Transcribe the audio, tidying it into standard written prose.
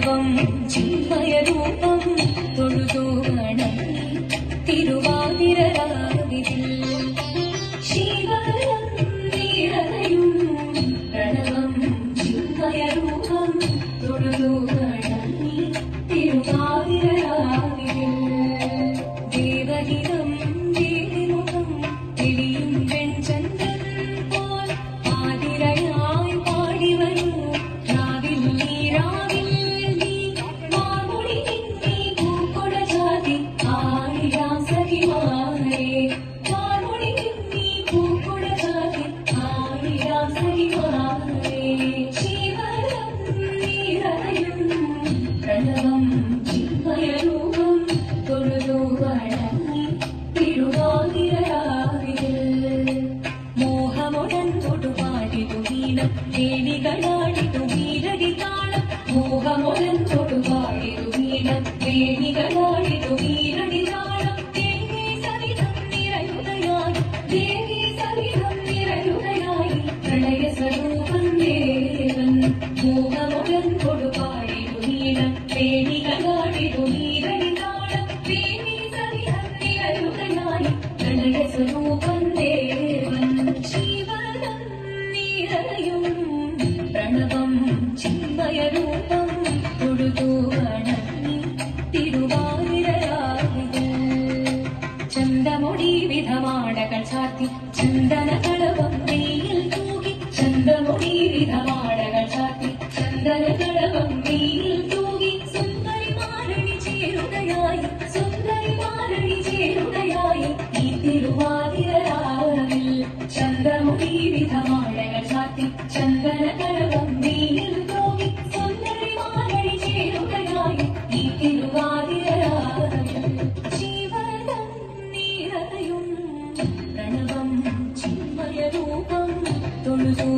പ്രണവം ചിന്മയരൂപം തൊഴുതു വണങ്ങി തിരുവാതിരരാവിതിൽ ശിവരം നീരയും പ്രണവം ചിന്മയരൂപം തൊഴുതു വണങ്ങി തിരുവാതിരരാവിതിൽ ദേവഹിതം ദേവിമുഖം തെളിയും വെൺചന്ദ്രൻ പോൽ ആതിരയായി പാടി വരൂ രാവിൽ നീ രാവിൽ നീ മാമുടി നീ പൂക്കൊട ജാതി ആയിരാം സഖിമാരെ മാമുടി നീ പൂക്കൊട ജാതി ആയിരാം സഖിമാരെ ശിവരം നീരയും പ്രണവം ചിന്മയരൂപം തൊഴുതു വണങ്ങി തിരുവാതിരരാവിൽ മോഹമുടൻ തൊടുപാടിതു വീണം വേണികളാടിതു വീരടി താളം മോഹമുടൻ തൊടുപാടിതു വീണം വേണികളാടിതു വീരടി താളം ദേവി സവിധം നിറയുകയായി ദേവി സവിധം നിറയുകയായി പ്രളയ സ്വരൂപം ദേവൻ മോഹമുടൻ തൊടുപാടിതു വീണം വേണികളാടിതു വീരടി താളം ദേവി സവിധം നിറയുകയായി പ്രളയ സ്വരൂപം ദേവൻ ശിവനം നീരയും പ്രണവം ചിന്മയരൂപം തൊഴുതു വണങ്ങി തിരുവാതിരരാവിൽ ചന്തമൊടി വിധമാടകൾ ചാത്തി ചന്ദന കളവം വെയിൽ തൂകി ചന്തമൊടി വിധമാടകൾ ചാത്തി ചന്ദന കളവം വെയിൽ തൂകി സുന്ദരി മാരണി ചേരുകയായി സുന്ദരി മാരണി ചേരുകയായി ഈ തിരുവാതിരരാവിൽ ചന്ദ്രമുടി വിധമാടകൾ ചാത്തി ചന്ദന കളവം വെയിൽ തൂകി സുന്ദരി മാരണി ചേരുകയായി ഈ തിരുവാതിരരാവിൽ ശിവനം നീരയും പ്രണവം ചിന്മയരൂപം തൊഴുതു